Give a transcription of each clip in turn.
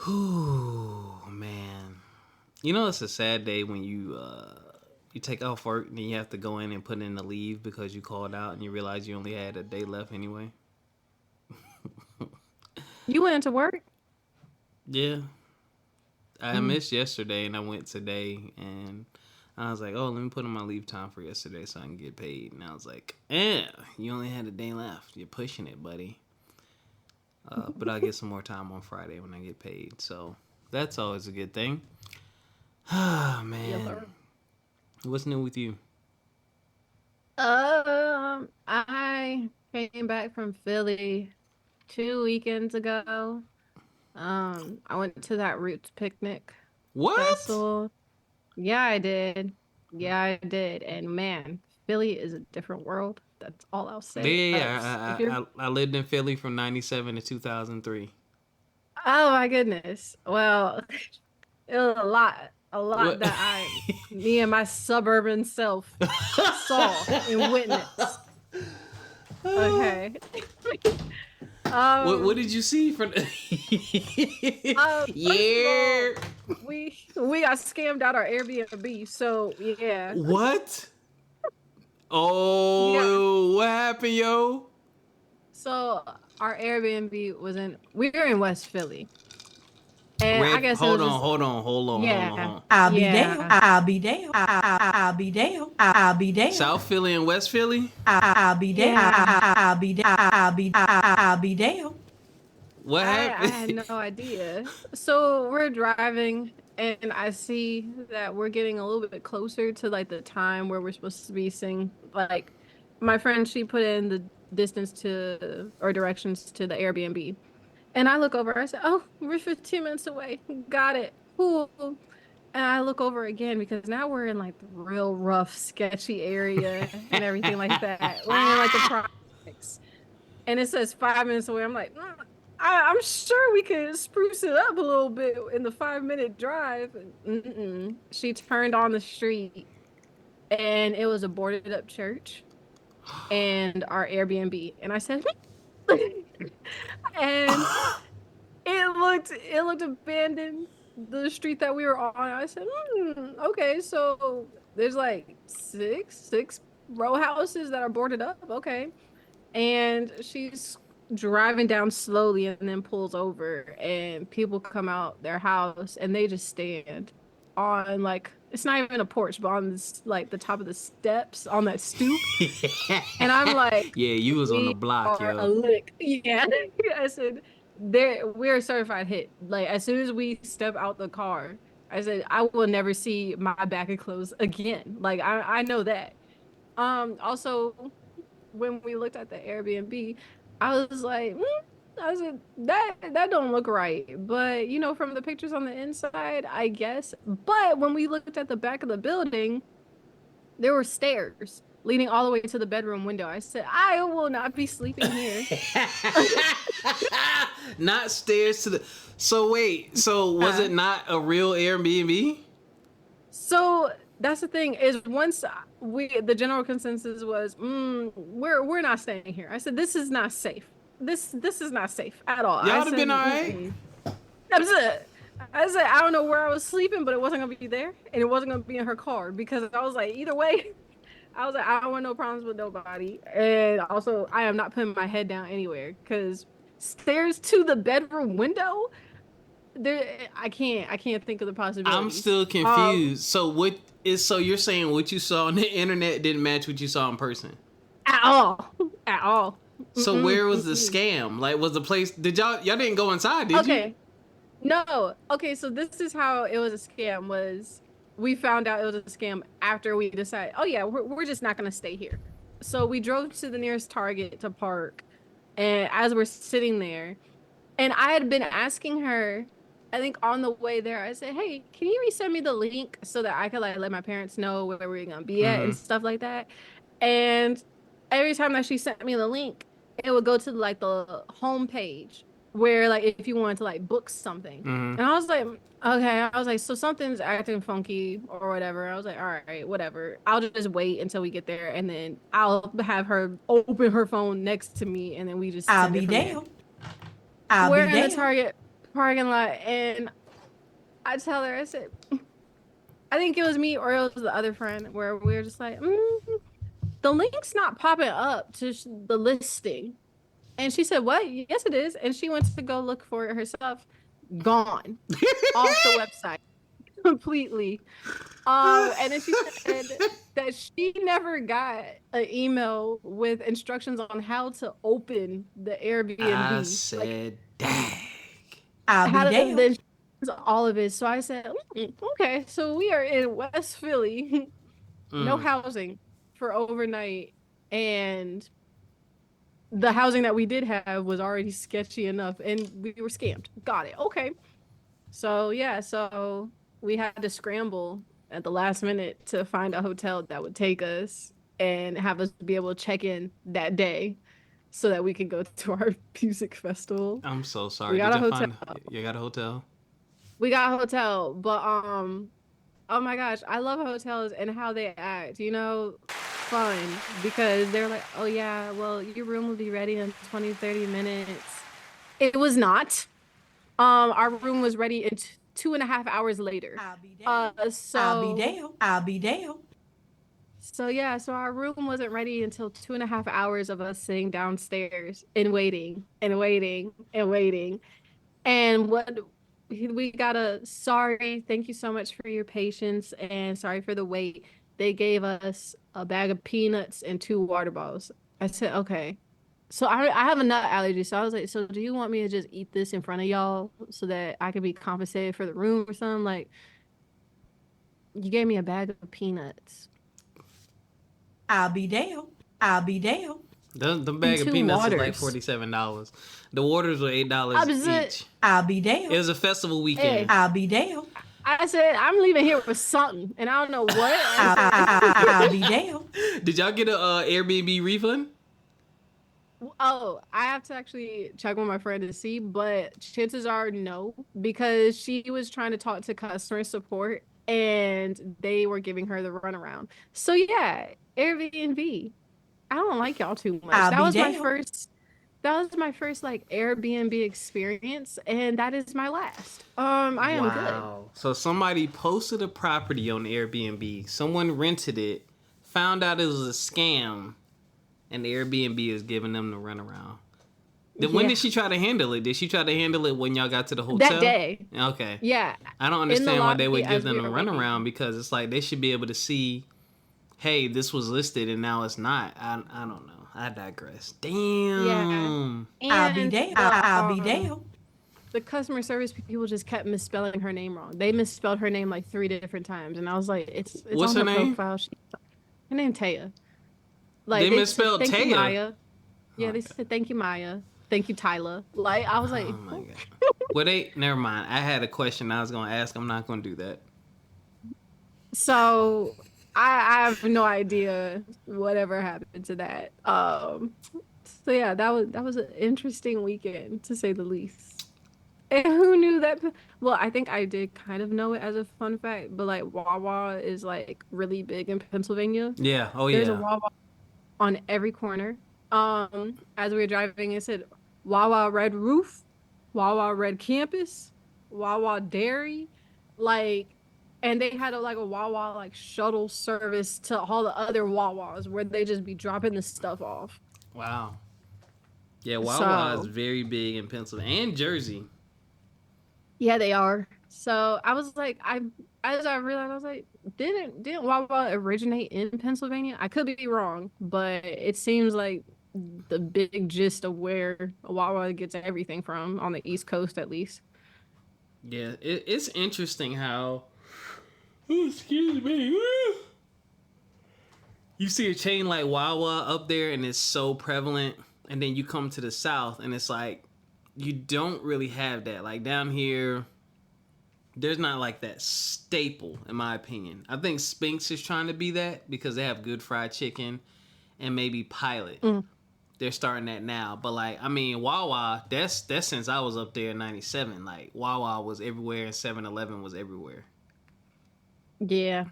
Whew, man. You know it's a sad day when you take off work and then you have to go in and put in the leave because you called out and you realize you only had a day left anyway. You went into work? Yeah. I Mm. missed yesterday and I went today and I was like, oh, let me put in my leave time for yesterday so I can get paid. And I was like, you only had a day left. You're pushing it, buddy. But I'll get some more time on Friday when I get paid. So that's always a good thing. Ah, Yeah, man. Lord. What's new with you? I came back from Philly 2 weekends ago. I went to that Roots picnic What? festival. Yeah, I did. Yeah, I did. And man, Philly is a different world. That's all I'll Yeah, say. yeah, If yeah. you're, I lived in Philly from '97 to 2003. oh my goodness. Well, it was a lot What? that me and my suburban self saw and witnessed. Okay. What Um, did you see from? First of all, Yeah. we got scammed out our Airbnb. So yeah, What? yeah. Oh, what happened, yo? So our Airbnb was we were in West Philly, and I Red. guess it Hold was on, just hold on, hold on, hold on, hold yeah, on. I'll be damned. yeah. I'll be damned. I'll be damned. I'll be damned. South Philly and West Philly. I'll be damned. Yeah, I'll be damned. What I had happened? no idea. So we're driving, and I see that we're getting a little bit closer to like the time where we're supposed to be seeing. Like my friend, she put in the distance to or directions to the Airbnb, and I look over. I said, "Oh, we're 15 minutes away. Got it. Cool." And I look over again because now we're in like the real rough, sketchy area and everything like that. We're in like the projects, and it says 5 minutes away. I'm like, I'm sure we could spruce it up a little bit in the 5 minute drive. Mm-mm. She turned on the street, and it was a boarded up church and our Airbnb. And I said, and it looked abandoned. The street that we were on. I said, okay, so there's like six row houses that are boarded up. Okay. And she's driving down slowly and then pulls over and people come out their house and they just stand on like it's not even a porch but on this like the top of the steps on that stoop and I'm like Yeah, you was on the we block, are a yo. lick. Yeah. I said we're a certified hit. Like as soon as we step out the car, I said I will never see my back of clothes again. Like I know that. Also when we looked at the Airbnb, I was like, I said that don't look right. But you know, from the pictures on the inside, I guess. But when we looked at the back of the building, there were stairs leading all the way to the bedroom window. I said, I will not be sleeping here. Not stairs to the. So wait, so was Yeah. it not a real Airbnb? So that's the thing is once the general consensus was we're not staying here. I said this is not safe. This is not safe at all. Y'all I would have said been alright. I said I don't know where I was sleeping, but it wasn't gonna be there, and it wasn't gonna be in her car because I was like either way. I was like I don't want no problems with nobody, and also I am not putting my head down anywhere because stairs to the bedroom window. There, I can't think of the I'm possibilities. still confused. So what is so you're saying what you saw on the internet didn't match what you saw in person? At all, at all. So where was the Mm-mm. scam? Like was the place did y'all didn't go inside, did you? Okay, no. Okay, so this is how it was a scam. Was we found out it was a scam after we decided, oh yeah, we're just not gonna stay here. So we drove to the nearest Target to park, and as we're sitting there, and I had been asking her, I think on the way there, I said, hey, can you resend me the link so that I could like let my parents know where we're gonna be at Mm-hmm. and stuff like that. And every time that she sent me the link, it would go to like the home page where like if you wanted to like book something. Mm-hmm. And I was like, okay, I was like, so something's acting funky or whatever. I was like, all right, whatever. I'll just wait until we get there and then I'll have her open her phone next to me and then we just I'll send it be from there. damned. I'll We're be in the damned. Target parking lot, and I tell her, I said, I think it was me or it was the other friend where we were just like, the link's not popping up to the listing. And she said, what? Yes, it is. And she went to go look for it herself. Gone off the website completely. And then she said that she never got an email with instructions on how to open the I Airbnb. Like, said, dang. I'll be how to the damned. instructions, all of it. So I said, okay, so we are in West Philly, no Mm. housing for overnight, and the housing that we did have was already sketchy enough, and we were scammed. Got it. Okay. So yeah, so we had to scramble at the last minute to find a hotel that would take us and have us be able to check in that day so that we could go to our music festival. I'm so We sorry. got Did a you hotel. find you got a hotel? We got a hotel, but oh my gosh, I love hotels and how they act. Fun because they're like, "Oh yeah, well, your room will be ready in 20, 30 minutes." It was not. Our room was ready in 2.5 hours later. I'll be Uh, damned. I'll be so damned. I'll be damned. so yeah, so our room wasn't ready until 2.5 hours of us sitting downstairs and waiting and waiting and waiting. And what we got a sorry, thank you so much for your patience and sorry for the wait. They gave us a bag of peanuts and two water bottles. I said, okay. So I have a nut allergy. So I was like, so do you want me to just eat this in front of y'all so that I could be compensated for the room or something? Like, you gave me a bag of peanuts I'll be damned. I'll be damned. The and bag of two peanuts is like waters. $47. The waters were $8 I was each. I'll be It damned. was a festival hey, weekend. I'll be damned. I said, I'm leaving here with something. And I don't know what. I I'll, said, I'll be damned. Did y'all get a Airbnb refund? oh, I have to actually check with my friend to see, but chances are no, because she was trying to talk to customer support and they were giving her the runaround. So yeah, Airbnb. I don't like y'all too much. I'll be damned. That was my first like Airbnb experience, and that is my last. I am good. Wow. So somebody posted a property on Airbnb. Someone rented it, found out it was a scam, and Airbnb is giving them the runaround. When Yeah. did she try to handle it? Did she try to handle it when y'all got to the That hotel? day. Okay. Yeah. I don't In the understand why they lobby would give as them we the were waiting. runaround because it's like they should be able to see, hey, this was listed and now it's not. I don't know. I digress. Yeah. Damn. I'll be And damned. I'll be damned. the customer service people just kept misspelling her name wrong. They misspelled her name like 3 different times, and I was like, it's What's on her her name? profile. Her name Taya. They Like they said, misspelled thank you, Taya. Maya. Oh Yeah, my they god. said thank you, Maya. Thank you, Tyler. Like I was Oh like, my god. Well, never mind. I had a question I was gonna ask. I'm not gonna do that. so I have no idea whatever happened to that. So yeah, that was an interesting weekend to say the least. And who knew that? Well, I think I did kind of know it as a fun fact, but like Wawa is like really big in Pennsylvania. Yeah. Oh There's a yeah. Wawa on every corner. As we were driving, it said Wawa Red Roof, Wawa Red Campus, Wawa Dairy, like, and they had like a Wawa like shuttle service to all the other Wawas where they just be dropping the stuff off. Wow. Yeah. Wawa is So very big in Pennsylvania and Jersey. yeah, they are. So I was like, as I realized, I was like, didn't Wawa originate in Pennsylvania? I could be wrong, but it seems like the big gist of where Wawa gets everything from on the East Coast, at least. Yeah. It's interesting how. Oh, excuse me. You see a chain like Wawa up there, and it's so prevalent, and then you come to the South, and it's like you don't really have that. Like down here, there's not like that staple, in my opinion. I think Spinks is trying to be that because they have good fried chicken and maybe Pilot. Mm. They're starting that now. But like, I mean, Wawa, that's since I was up there in 97. Like Wawa was everywhere and 7-Eleven was everywhere. Yeah,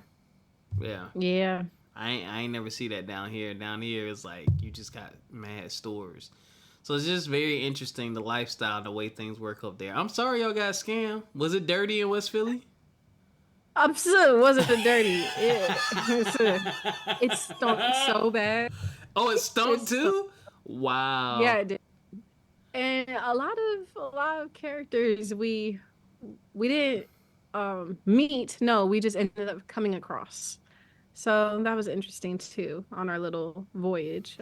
Yeah. yeah. I ain't never see that down here. Down here it's like you just got mad stores. So it's just very interesting, the lifestyle, the way things work up there. I'm sorry y'all got scammed. Was it dirty in West Philly? I'm sure it wasn't dirty. It stunk so bad. Oh, it It stunk stunk. too? Wow. Yeah, it did. And a lot of characters we didn't meet. No, we just ended up coming across. So that was interesting too on our little voyage.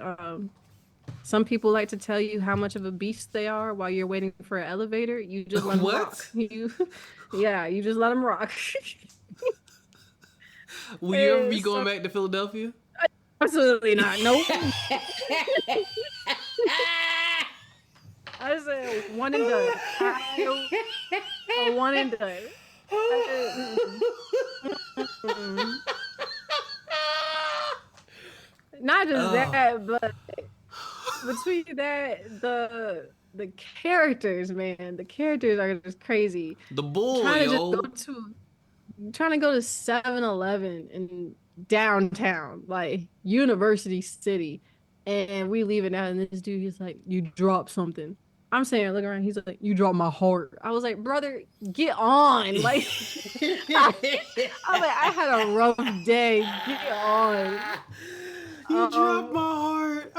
Some people like to tell you how much of a beast they are while you're waiting for an elevator. You just let them rock. What? You just let them rock. Will you ever be So going back to Philadelphia? absolutely not. Nope. I said one and done. A one and done. Mm-mm. Not just that, but between that, the characters, man, the characters are just crazy. The bull, Trying to yo. just trying to go to 7-Eleven in downtown, like University City, and we leaving out, and this dude, he's like, "You dropped something." I'm saying, look around, he's like, "You dropped my heart." I was like, "Brother, get on!" Like, I had a rough day. Get on. You dropped my heart.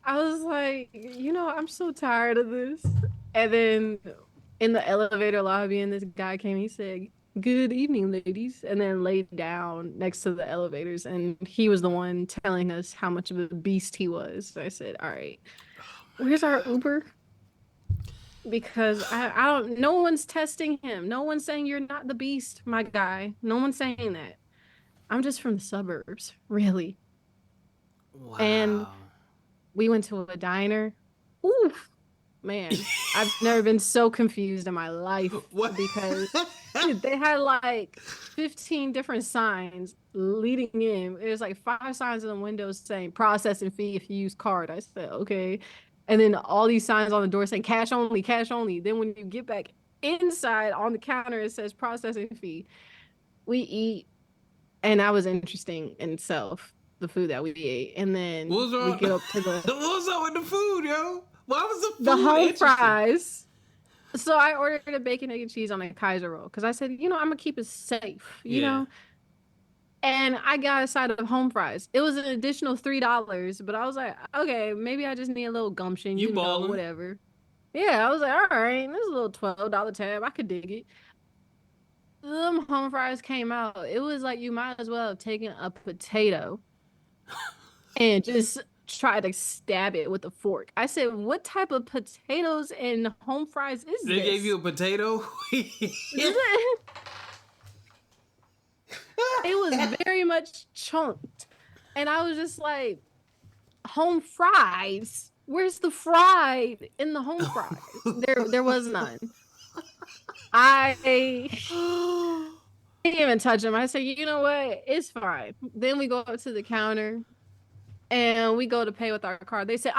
I was like, I'm so tired of this. And then in the elevator lobby, and this guy came, he said, "Good evening, ladies," and then laid down next to the elevators. And he was the one telling us how much of a beast he was. So I said, "All right, where's our Uber?" Because I don't, no one's testing him. No one's saying you're not the beast, my guy. No one's saying that. I'm just from the suburbs, really. Wow. And we went to a diner. Oof, man, I've never been so confused in my life. What? Because they had like 15 different signs leading in. There's like 5 signs in the windows saying processing fee if you use card. I said, okay. And then all these signs on the door saying cash only, cash only. Then when you get back inside on the counter, it says processing fee. We eat, and that was interesting in itself, the food that we ate. And then What was wrong? we get up to What was up with the food, yo? Why was the food the home interesting? fries. So I ordered a bacon, egg, and cheese on a Kaiser roll because I said, I'm gonna keep it safe, know. And I got a side of home fries. It was an additional $3, but I was like, okay, maybe I just need a little gumption, You balling. whatever. Yeah, I was like, all right, this is a little $12 tab. I could dig it. Them home fries came out. It was like you might as well have taken a potato and just try to stab it with a fork. I said, what type of potatoes and home fries is They this? gave you a potato? It was very much chunked. And I was just like, home fries? Where's the fried in the home fries? There was none. I didn't even touch them. I said, you know what? It's fine. Then we go up to the counter and we go to pay with our card. They said,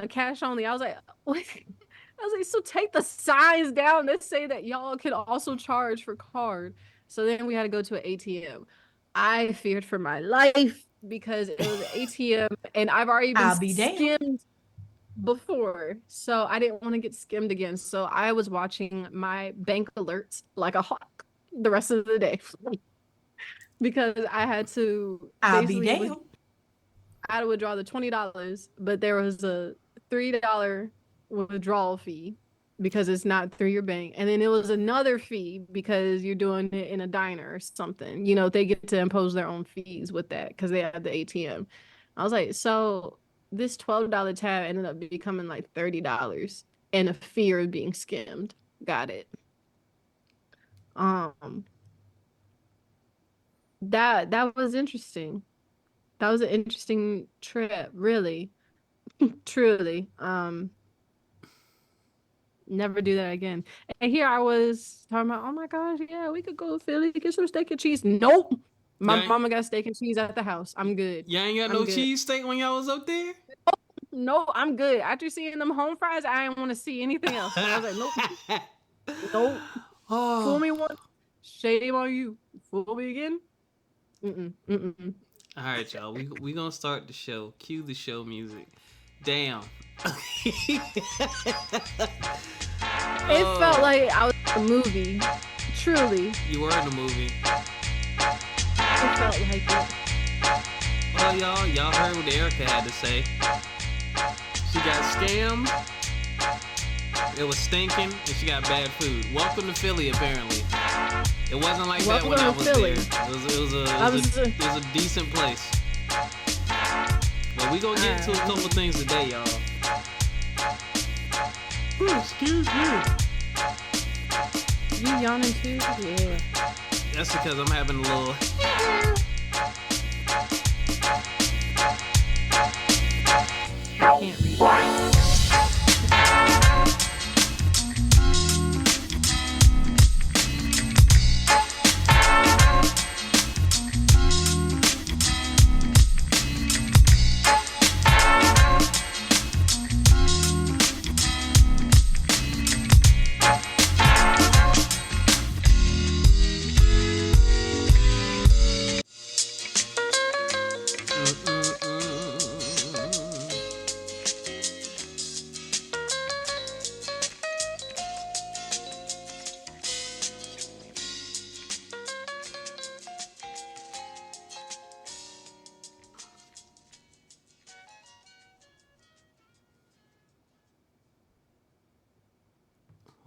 cash only. I was like, what? I was like, so take the signs down that say that y'all can also charge for card. So then we had to go to an ATM. I feared for my life because it was an ATM and I've already been skimmed before. So I didn't want to get skimmed again. So I was watching my bank alerts like a hawk the rest of the day because I had to basically I had to withdraw the $20, but there was a $3 withdrawal fee because it's not through your bank. And then it was another fee because you're doing it in a diner or something. They get to impose their own fees with that because they have the ATM. I was like, so this $12 tab ended up becoming like $30 and a fear of being skimmed. Got it. That was interesting. That was an interesting trip, really. Truly. Never do that again. And here I was talking about, oh my gosh, yeah, we could go to Philly, get some steak and cheese. Nope. My mama got steak and cheese at the house. I'm good. Y'all ain't got no cheese steak when y'all was up there? No, I'm good. After seeing them home fries, I didn't want to see anything else. So I was like, nope. Nope. Fool me once, shame on you. Fool me again. All right, y'all. We gonna start the show. Cue the show music. Damn. It felt Oh, like I was in a movie. Truly, you were in the movie. it felt like it. Well, y'all heard what Erica had to say. She got scammed. It was stinking, and she got bad food. Welcome to Philly, apparently. It wasn't like that when I Welcome to was Philly. there. It was a decent place. But we gonna get into a couple things today, y'all. Excuse me. You yawning too? Yeah. That's because I'm having a little. I can't read it.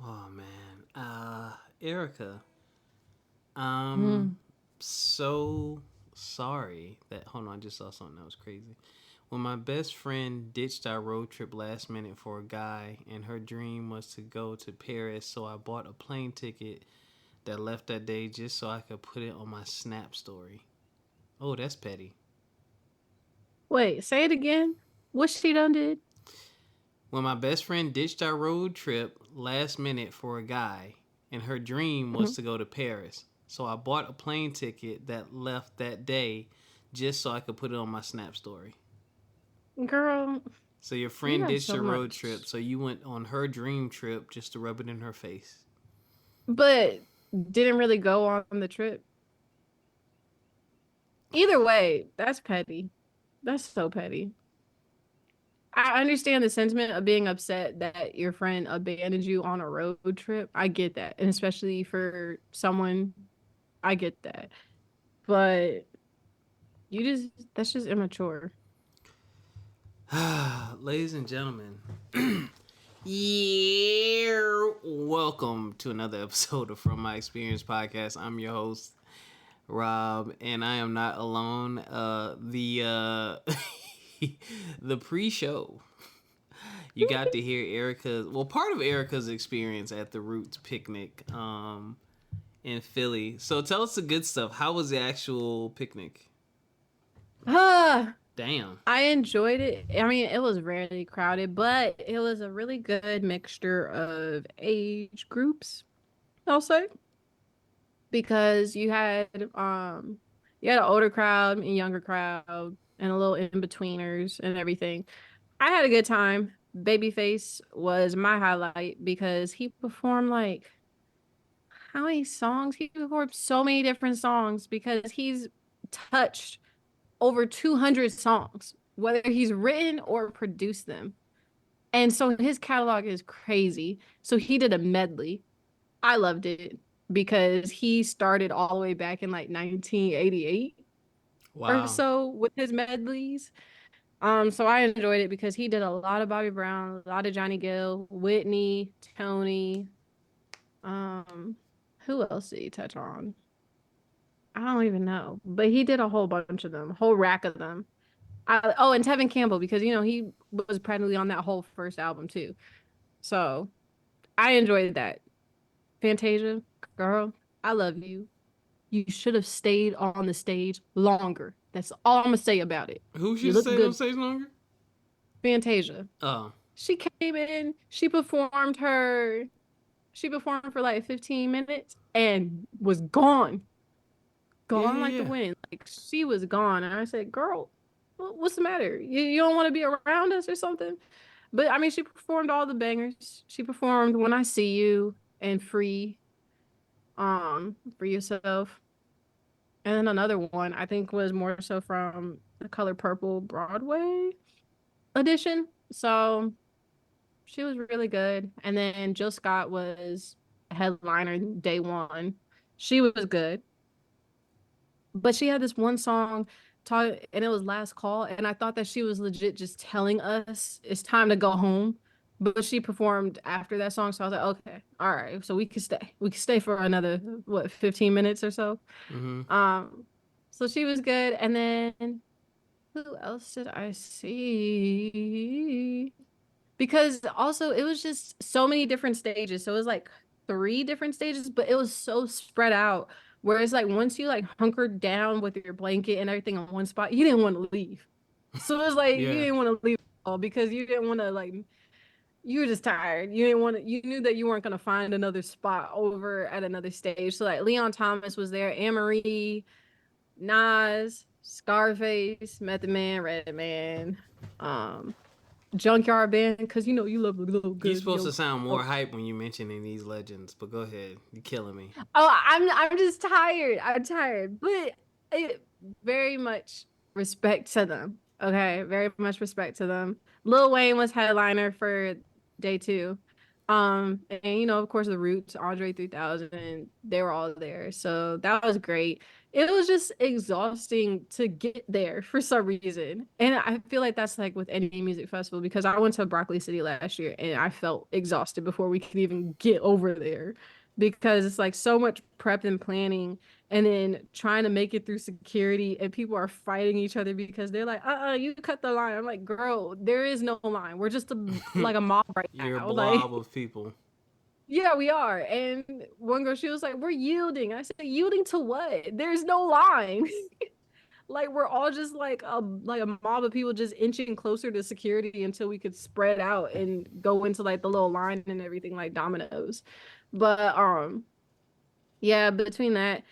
Oh man, Erica, I'm so sorry that. Hold on, I just saw something that was crazy. When my best friend ditched our road trip last minute for a guy, and her dream was to go to Paris, so I bought a plane ticket that left that day just so I could put it on my Snap story. Oh, that's petty. Wait, say it again. What she done did? When my best friend ditched our road trip last minute for a guy, and her dream was to go to Paris, so I bought a plane ticket that left that day just so I could put it on my Snap story. Girl, So your you friend got ditched so your road much. trip, so you went on her dream trip just to rub it in her face. But didn't really go on the trip. Either way, that's petty. That's so petty. I understand the sentiment of being upset that your friend abandoned you on a road trip. I get that. And especially for someone, I get that. But that's just immature. Ladies and gentlemen, yeah, welcome to another episode of From My Experience podcast. I'm your host, Rob, and I am not alone. The pre-show, you got to hear Erica's, well, part of Erica's experience at the Roots picnic in Philly. So tell us the good stuff. How was the actual picnic? Ah, Damn. I enjoyed it. I mean, it was rarely crowded, but it was a really good mixture of age groups, I'll say. Because you had an older crowd and younger crowd and a little in-betweeners and everything. I had a good time. Babyface was my highlight because he performed like how many songs? He performed so many different songs because he's touched over 200 songs, whether he's written or produced them. And so his catalog is crazy. So he did a medley. I loved it because he started all the way back in like 1988 or Wow. so with his medleys. So I enjoyed it because he did a lot of Bobby Brown, a lot of Johnny Gill, Whitney, Tony. Um, who else did he touch on? I don't even know, but he did a whole bunch of them, a whole rack of them. Oh, and Tevin Campbell because he was practically on that whole first album too. So I enjoyed that. Fantasia, girl, I love you. You should have stayed on the stage longer. That's all I'm gonna say about it. Who You should look stay on good, stage longer? Fantasia. Oh. She came in, she performed for like 15 minutes and was gone. Yeah, Gone yeah, like the yeah. wind. Like she was gone. And I said, girl, what's the matter? You don't want to be around us or something? But I mean, she performed all the bangers. She performed When I See You and Free Yourself. And then another one I think was more so from the Color Purple Broadway edition. So she was really good. And then Jill Scott was headliner day one. She was good. But she had this one song and it was Last Call, and I thought that she was legit just telling us it's time to go home. But she performed after that song, so I was like, okay, all right, so we can stay. We can stay for another 15 minutes or so. Mm-hmm. Um, so she was good, and then who else did I see? Because also it was just so many different stages. So it was like three different stages, but it was so spread out. Whereas like once you like hunkered down with your blanket and everything on one spot, you didn't want to leave. So it was like you Yeah. didn't want to leave at all because you didn't want to like you were just tired. You didn't want to, you knew that you weren't gonna find another spot over at another stage. So like Leon Thomas was there, Anne Marie, Nas, Scarface, Method Man, Redman, um, Junkyard Band, because you know you love a little good. You're supposed to sound more hype when you're mentioning these legends, but go ahead. You're killing me. Oh, I'm just tired. I'm tired. But it very much respect to them. Okay. Very much respect to them. Lil Wayne was headliner for day two. And you know, of course, the Roots, Andre 3000, they were all there. So that was great. It was just exhausting to get there for some reason. And I feel like that's like with any music festival because I went to Broccoli City last year and I felt exhausted before we could even get over there because it's like so much prep and planning and then trying to make it through security and people are fighting each other because they're like, you cut the line. I'm like, girl, there is no line. We're just like a mob right You're now. a Like, blob of people. yeah, we are. And one girl, she was like, we're yielding. I said, yielding to what? There's no line. Like we're all just like a mob of people just inching closer to security until we could spread out and go into like the little line and everything like dominoes. But yeah, between that,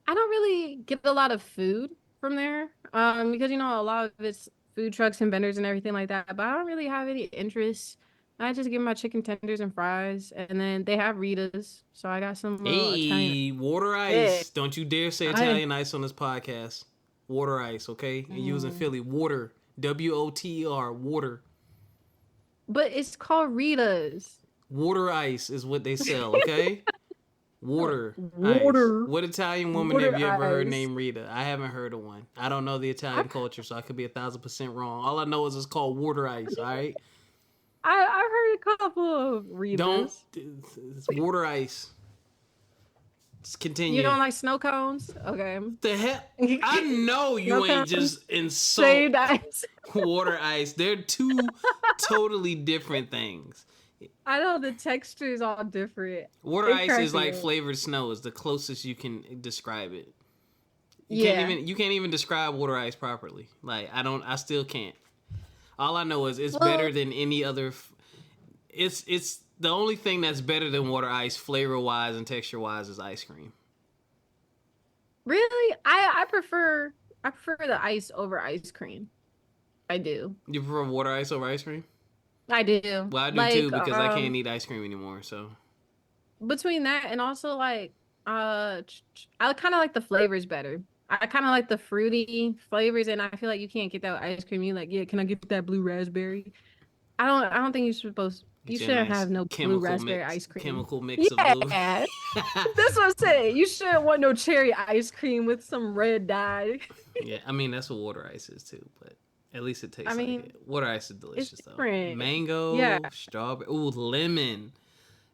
I don't really get a lot of food from there. Because you know a lot of it's food trucks and vendors and everything like that, but I don't really have any interest. I just get my chicken tenders and fries, and then they have Ritas, so I got some little Italian. Hey, water Yeah, ice. Don't you dare say I Italian ice on this podcast. Water ice, okay? And you was in mm. Philly. Water. WOTER. Water. But it's called Ritas. Water ice is what they sell, okay? Water ice. Water, What Italian woman have water you ever heard ice. named Rita? I haven't heard of one. I don't know the Italian I, culture, so I could be 1,000% wrong. All I know is it's called water ice, all right? I heard a couple of Don't. Ritas. It's water ice. Let's You continue. don't like snow cones? Okay. The hell? I know you Snow ain't cones, just insult shaved ice. water ice. They're two totally different things. I know the texture is all different. Water It ice cracks is me like up. flavored snow. Is the closest you can describe it. Yeah. You can't even describe water ice properly. Like I still can't. All I know is it's Well, better than any other. It's the only thing that's better than water ice, flavor wise and texture wise, is ice cream. really, I prefer the ice over ice cream. I do. You prefer water ice over ice cream? I do. Well, I do too Like because I can't eat ice cream anymore. So between that and also like I kind of like the flavors better. I kind of like the fruity flavors, and I feel like you can't get that with ice cream. You like, yeah, can I get that blue raspberry? I don't think you get you a shouldn't nice have no blue raspberry ice cream. chemical mix of blue. Yeah, that's what I'm saying. You shouldn't want no cherry ice cream with some red dye. Yeah, I mean that's what water ice is too, but at least it tastes I like mean, it. Water ice is it's delicious though. different. Mango, Yeah, strawberry, ooh, lemon.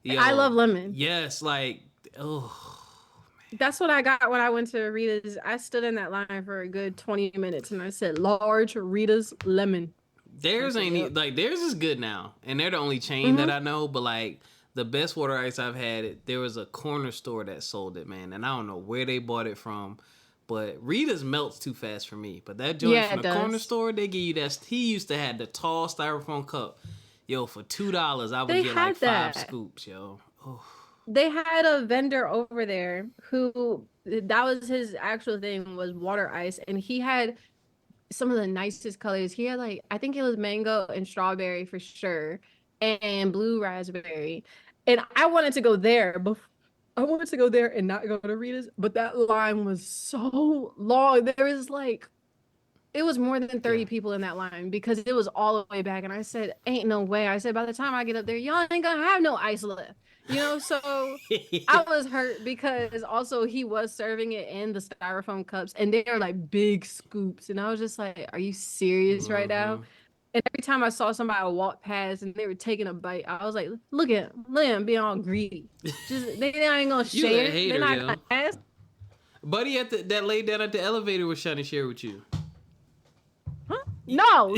I Yo, love lemon. yes, like oh, That's what I got when I went to Rita's. I stood in that line for a good 20 minutes and I said, large Rita's lemon. I theirs said, ain't yep. like theirs is good now, and they're the only chain that Mm-hmm. I know. But like the best water ice I've had, there was a corner store that sold it, man, and I don't know where they bought it from. But Rita's melts too fast for me. But that joint Yeah, from it the corner does. store, they give you that. He used to have the tall styrofoam cup. Yo, for $2, I would They get like had 5 that. scoops. Yo, oh, They had a vendor over there who that was his actual thing was water ice. And he had some of the nicest colors. He had like, I think it was mango and strawberry for sure, and blue raspberry. And I wanted to go there, but I wanted to go there and not go to Rita's, but that line was so long. There was like It was more than 30 Yeah. people in that line because it was all the way back. And I said, ain't no way. I said, by the time I get up there, y'all ain't gonna have no ice left. So I was hurt because also he was serving it in the styrofoam cups and they are like big scoops. And I was just like, are you serious right now? Mhm. And every time I saw somebody walk past and they were taking a bite, I was like, look at them being all greedy. Just they ain't gonna You a share. hater, They're not yo. gonna ask. Buddy that laid down at the elevator was trying to share with you. Huh? No,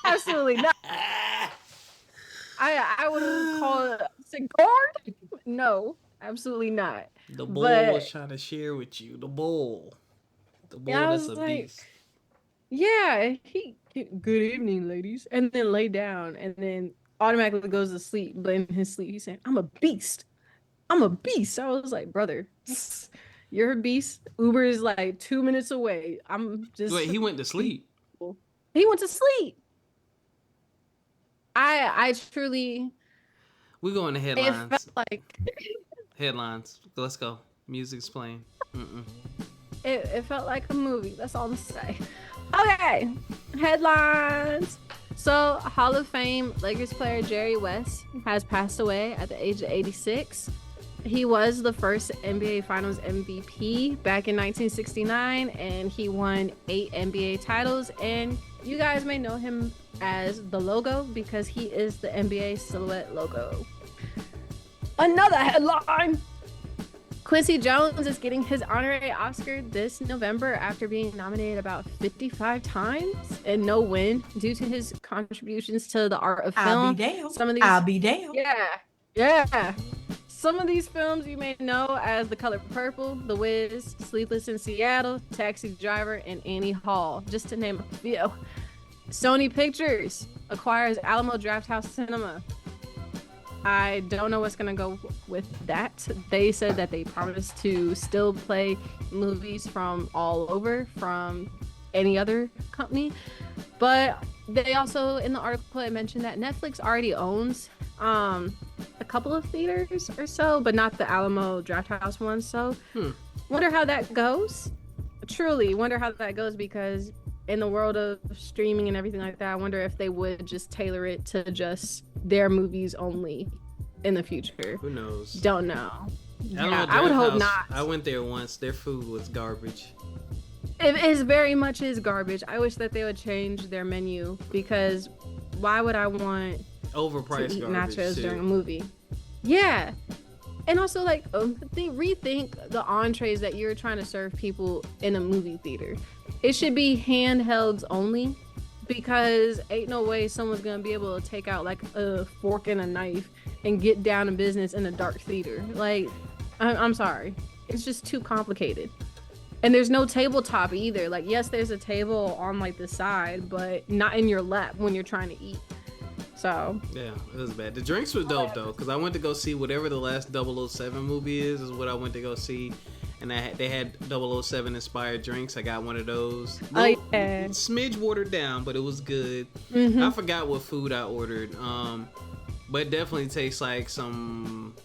absolutely not. I would have called it cigar. No, absolutely not. The bull was trying to share with you. The bull. The bull I that's was a like, beast. yeah, good evening, ladies, and then lay down, and then automatically goes to sleep. But in his sleep, he's saying, "I'm a beast. I'm a beast." I was like, brother, you're a beast. Uber is like 2 minutes away. I'm just. Wait, he went to sleep. He went to sleep. I truly. We going to It headlines. felt like. Headlines. Let's go. Music's playing. It felt like a movie. That's all I'm say. Okay, headlines. So, Hall of Fame Lakers player Jerry West has passed away at the age of 86. He was the first NBA Finals MVP back in 1969, and he won 8 NBA titles. And you guys may know him as the logo because he is the NBA silhouette logo. Another headline. Quincy Jones is getting his honorary Oscar this November after being nominated about 55 times and no win due to his contributions to the art of film. I'll be damned. Yeah. Some of these films you may know as The Color Purple, The Wiz, Sleepless in Seattle, Taxi Driver, and Annie Hall, just to name a few. Sony Pictures acquires Alamo Drafthouse Cinema. I don't know what's gonna go with that. They said that they promised to still play movies from all over, from any other company. But they also, in the article, it mentioned that Netflix already owns a couple of theaters or so, but not the Alamo Drafthouse one. So wonder how that goes. Truly wonder how that goes, because in the world of streaming and everything like that, I wonder if they would just tailor it to just their movies only in the future. Who knows? Don't know. I would hope not. I went there once. Their food was garbage. It is very much is garbage. I wish that they would change their menu, because why would I want overpriced to eat garbage nachos too. during a movie? Yeah. And also, like, rethink the entrees that you're trying to serve people in a movie theater. It should be handhelds only, because ain't no way someone's gonna be able to take out like a fork and a knife and get down to business in a dark theater. Like, I'm sorry, it's just too complicated. And there's no tabletop either. Like, yes, there's a table on like the side, but not in your lap when you're trying to eat. So yeah, it was bad. The drinks were dope though, because I went to go see whatever the last 007 movie is what I went to go see, and they had 007 inspired drinks. I got one of those. Smidge watered down, but it was good. I forgot what food I ordered, but it definitely tastes like some.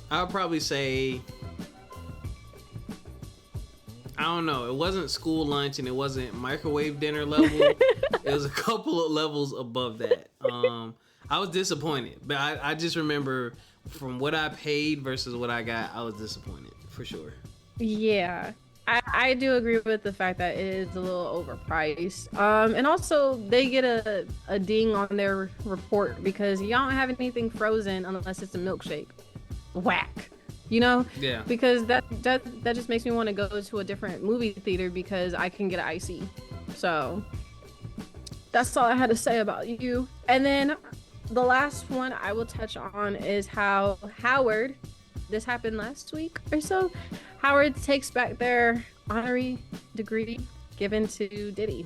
I would probably say, I don't know. It wasn't school lunch and it wasn't microwave dinner level. It was a couple of levels above that. I was disappointed, but I just remember from what I paid versus what I got, I was disappointed for sure. Yeah, I do agree with the fact that it is a little overpriced. And also they get a ding on their report because y'all don't have anything frozen unless it's a milkshake. Whack. Yeah, because that just makes me want to go to a different movie theater because I can get an icy. So that's all I had to say about you. And then the last one I will touch on is how Howard, this happened last week or so, Howard takes back their honorary degree given to Diddy.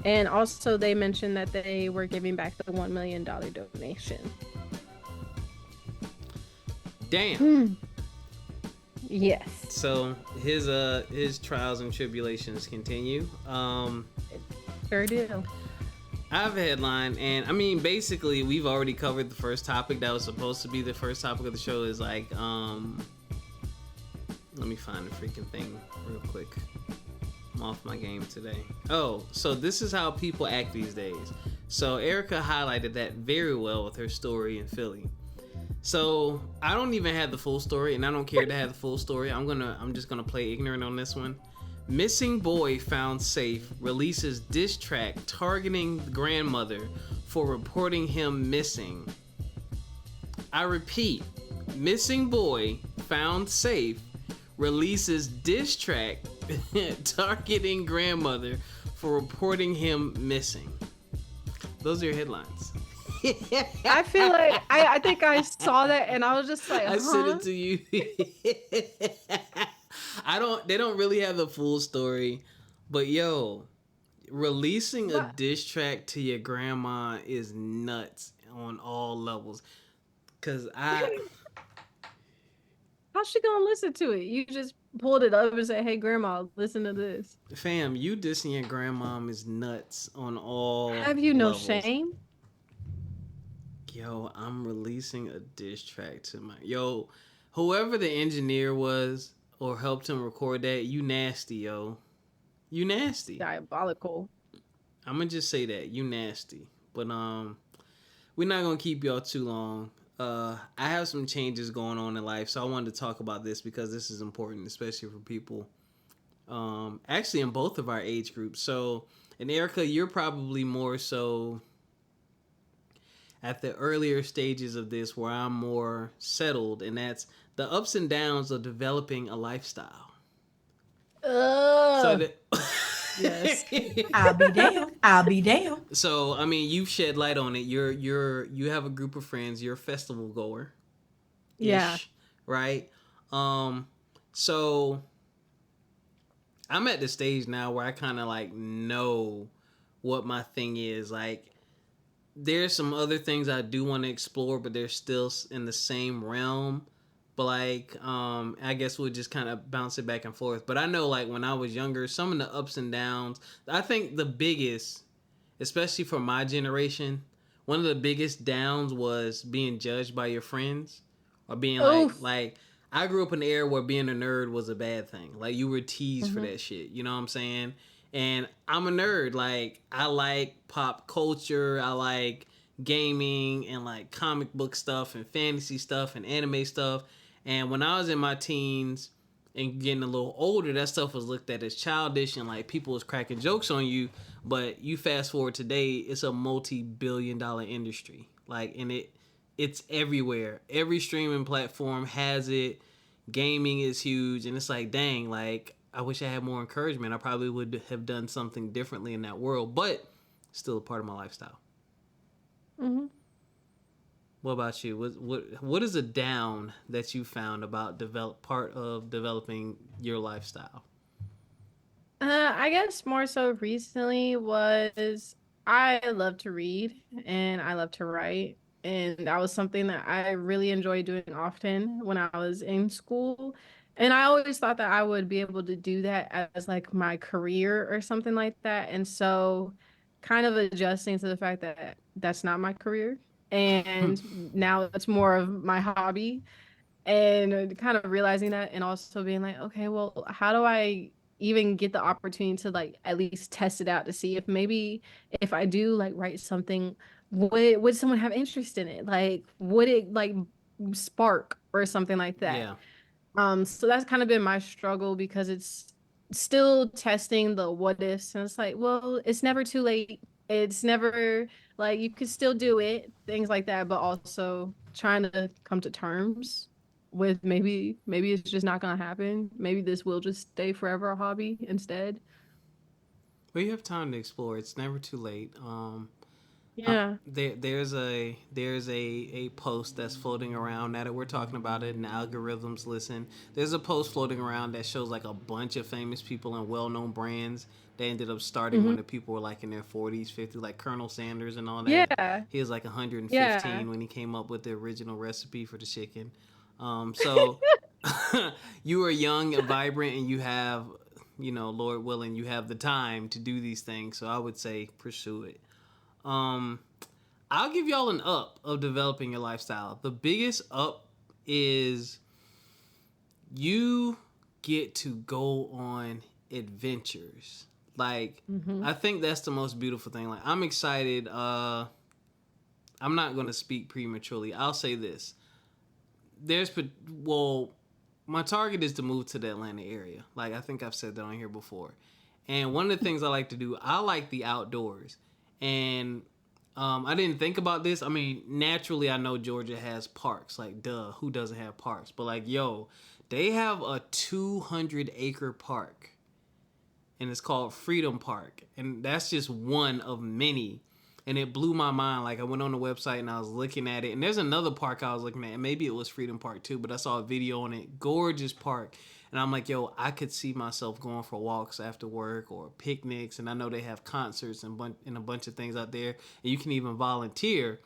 And also they mentioned that they were giving back the $1 million donation. Damn. Yes. So his trials and tribulations continue. Sure do. I have a headline, and I mean, basically, we've already covered the first topic that was supposed to be the first topic of the show. Is like, let me find the freaking thing real quick. I'm off my game today. Oh, so this is how people act these days. So Ericca highlighted that very well with her story in Philly. So I don't even have the full story, and I don't care to have the full story. I'm just gonna play ignorant on this one. Missing boy found safe releases diss track targeting grandmother for reporting him missing. I repeat, missing boy found safe releases diss track targeting grandmother for reporting him missing. Those are your headlines. I feel like I think I saw that and I was just like, I sent it to you. They don't really have the full story, but yo, releasing a diss track to your grandma is nuts on all levels. Cause how's she gonna listen to it? You just pulled it up and said, "Hey, grandma, listen to this." Fam, you dissing your grandmom is nuts on all Have you levels. no shame? Yo, I'm releasing a diss track to whoever the engineer was or helped him record that, you nasty, yo. You nasty. Diabolical. I'm gonna just say that, you nasty. But we're not gonna keep y'all too long. I have some changes going on in life, so I wanted to talk about this because this is important, especially for people actually in both of our age groups. So, and Ericca, you're probably more so at the earlier stages of this where I'm more settled, and that's the ups and downs of developing a lifestyle. So that yes. I'll be damned. So I mean, you've shed light on it. You have a group of friends. You're a festival goer. Yeah. Right. So I'm at the stage now where I kind of like know what my thing is. Like, there's some other things I do want to explore, but they're still in the same realm. But like, I guess we'll just kind of bounce it back and forth. But I know, like, when I was younger, some of the ups and downs, I think the biggest, especially for my generation, one of the biggest downs was being judged by your friends or being like, I grew up in an era where being a nerd was a bad thing. Like, you were teased for that shit. You know what I'm saying? And I'm a nerd. Like, I like pop culture. I like gaming and like comic book stuff and fantasy stuff and anime stuff. And when I was in my teens and getting a little older, that stuff was looked at as childish and like people was cracking jokes on you. But you fast forward today, it's a multi-billion-dollar industry. Like, and it's everywhere. Every streaming platform has it. Gaming is huge, and it's like, dang, like, I wish I had more encouragement. I probably would have done something differently in that world, but still a part of my lifestyle. Mm-hmm. What about you? What is a down that you found about part of developing your lifestyle? I guess more so recently was I love to read and I love to write. And that was something that I really enjoyed doing often when I was in school. And I always thought that I would be able to do that as like my career or something like that. And so kind of adjusting to the fact that that's not my career. And now it's more of my hobby and kind of realizing that and also being like, okay, well, how do I even get the opportunity to like at least test it out to see if maybe if I do like write something, would someone have interest in it? Like, would it like spark or something like that? Yeah. So that's kind of been my struggle because it's still testing the what ifs, and it's like, well, it's never too late. It's never like you could still do it, things like that, but also trying to come to terms with maybe it's just not gonna happen. Maybe this will just stay forever a hobby instead. Well, you have time to explore. It's never too late. Yeah. There's a post that's floating around now that we're talking about it and the algorithms listen. There's a post floating around that shows like a bunch of famous people and well-known brands that ended up starting when the people were like in their 40s, 50s, like Colonel Sanders and all that. Yeah. He was like 115 Yeah. when he came up with the original recipe for the chicken. So you are young and vibrant and you have, Lord willing, you have the time to do these things. So I would say pursue it. I'll give y'all an up of developing your lifestyle. The biggest up is you get to go on adventures. Like, Mm-hmm. I think that's the most beautiful thing. Like, I'm excited. I'm not going to speak prematurely. I'll say this. Well, my target is to move to the Atlanta area. Like, I think I've said that on here before. And one of the things I like to do, I like the outdoors. And I didn't think about this. I mean, naturally, I know Georgia has parks. Like, duh, who doesn't have parks? But, like, yo, they have a 200-acre park. And it's called Freedom Park. And that's just one of many. And it blew my mind. Like, I went on the website and I was looking at it. And there's another park I was looking at. And maybe it was Freedom Park too. But I saw a video on it. Gorgeous park. And I'm like, yo, I could see myself going for walks after work or picnics. And I know they have concerts and a bunch of things out there. And you can even volunteer.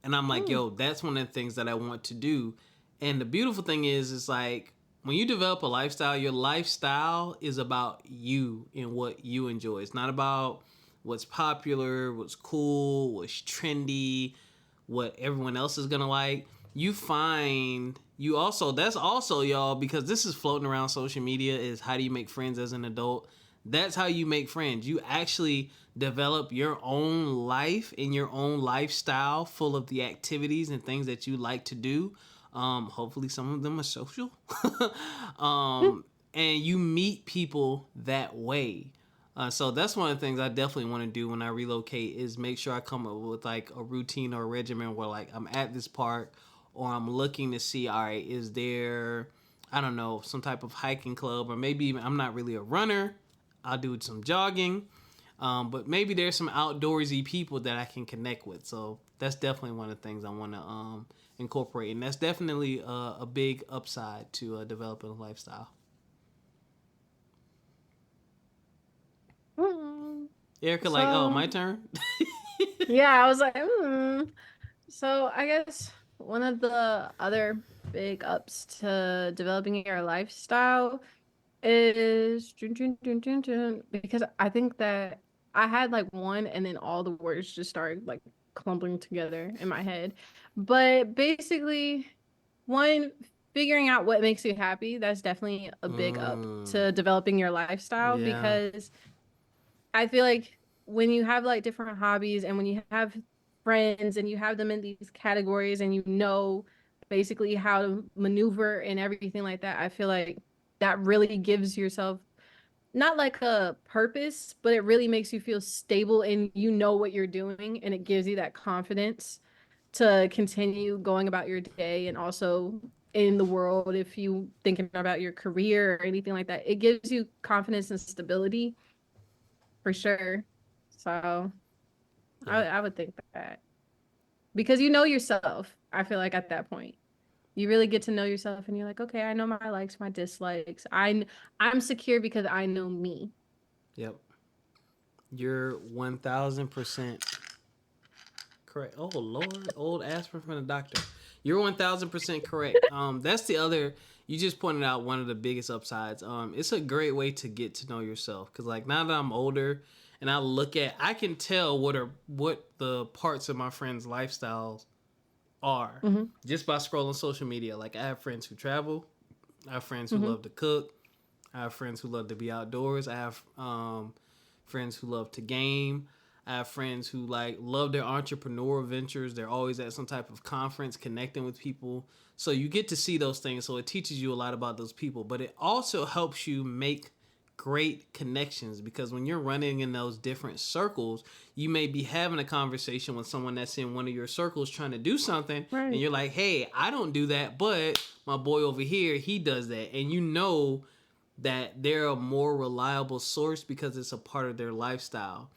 And I'm like, yo, that's one of the things that I want to do. And the beautiful thing is like, when you develop a lifestyle, your lifestyle is about you and what you enjoy. It's not about what's popular, what's cool, what's trendy, what everyone else is gonna like. That's also, y'all, because this is floating around social media, is how do you make friends as an adult. That's how you make friends. You actually develop your own life and your own lifestyle full of the activities and things that you like to do. Hopefully some of them are social. And you meet people that way. So that's one of the things I definitely want to do when I relocate, is make sure I come up with like a routine or a regimen where like I'm at this park, or I'm looking to see, all right, is there, I don't know, some type of hiking club, or maybe even, I'm not really a runner, I'll do some jogging. But maybe there's some outdoorsy people that I can connect with. So that's definitely one of the things I want to incorporate. And that's definitely a big upside to developing a lifestyle. Ericka, like, oh, my turn? Yeah, I was like, So I guess one of the other big ups to developing your lifestyle is because I think that I had like one and then all the words just started like clumping together in my head. But basically, one, figuring out what makes you happy, that's definitely a big up to developing your lifestyle, Yeah. because I feel like when you have like different hobbies and when you have friends and you have them in these categories and you know basically how to maneuver and everything like that, I feel like that really gives yourself not like a purpose, but it really makes you feel stable and you know what you're doing, and it gives you that confidence to continue going about your day, and also in the world if you thinking about your career or anything like that. It gives you confidence and stability for sure. So Yeah. I would think that, because you know yourself, I feel like at that point you really get to know yourself and you're like, okay, I know my likes, my dislikes. I'm secure because I know me. Yep. You're 1000% correct. Oh Lord, old aspirin from the doctor. You're 1000% correct. That's the other. You just pointed out one of the biggest upsides. It's a great way to get to know yourself, because like now that I'm older and I can tell what the parts of my friends' lifestyles are Hmm. just by scrolling social media. Like, I have friends who travel. I have friends who Hmm. love to cook. I have friends who love to be outdoors. I have friends who love to game. I have friends who like love their entrepreneurial ventures. They're always at some type of conference connecting with people. So you get to see those things. So it teaches you a lot about those people. But it also helps you make great connections, because when you're running in those different circles, you may be having a conversation with someone that's in one of your circles trying to do something, and Right. you're like, hey, I don't do that, but my boy over here, he does that. And you know that they're a more reliable source because it's a part of their lifestyle.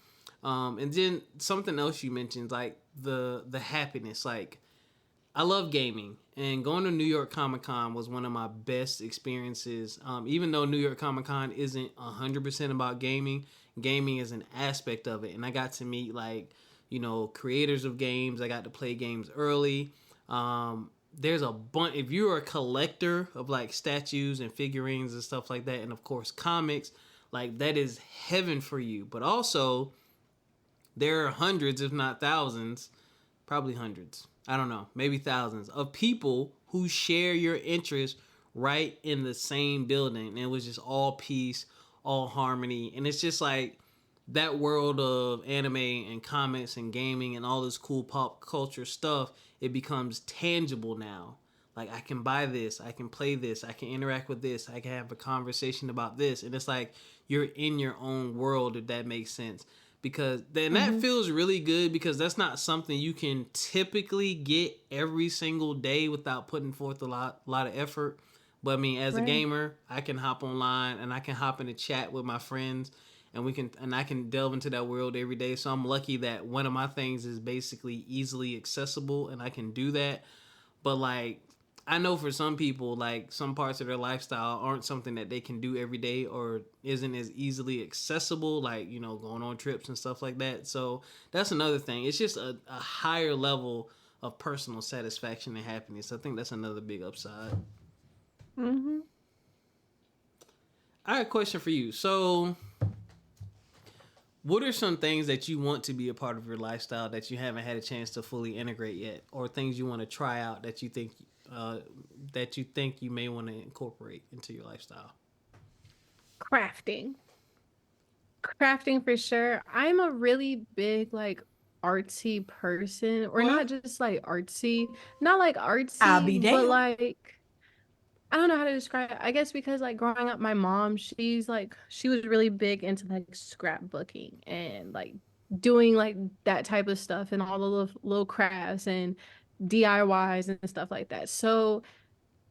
And then something else you mentioned, like the happiness. Like, I love gaming, and going to New York Comic Con was one of my best experiences. Even though New York Comic Con isn't 100% about gaming, gaming is an aspect of it, and I got to meet like, creators of games. I got to play games early. There's a bunch. If you're a collector of like statues and figurines and stuff like that, and of course comics, like that is heaven for you. But also, there are hundreds, if not thousands, probably hundreds, I don't know, maybe thousands of people who share your interests right in the same building, and it was just all peace, all harmony, and it's just like that world of anime and comics and gaming and all this cool pop culture stuff. It becomes tangible now. Like, I can buy this, I can play this, I can interact with this, I can have a conversation about this, and it's like you're in your own world, if that makes sense. Because then that feels really good, because that's not something you can typically get every single day without putting forth a lot of effort. But I mean, as a gamer, I can hop online and I can hop in a chat with my friends, and I can delve into that world every day. So I'm lucky that one of my things is basically easily accessible, and I can do that. But like, I know for some people, like, some parts of their lifestyle aren't something that they can do every day, or isn't as easily accessible, like, you know, going on trips and stuff like that. So that's another thing. It's just a higher level of personal satisfaction and happiness. I think that's another big upside. Mm-hmm. I have a question for you. So, what are some things that you want to be a part of your lifestyle that you haven't had a chance to fully integrate yet, or things you want to try out that you think you may want to incorporate into your lifestyle? Crafting for sure. I'm a really big like artsy person, or not What? just like artsy, not like I'll be artsy, but damned. like I don't know how to describe it. I guess because like growing up, my mom, she was really big into like scrapbooking and like doing like that type of stuff and all the little crafts and DIYs and stuff like that. So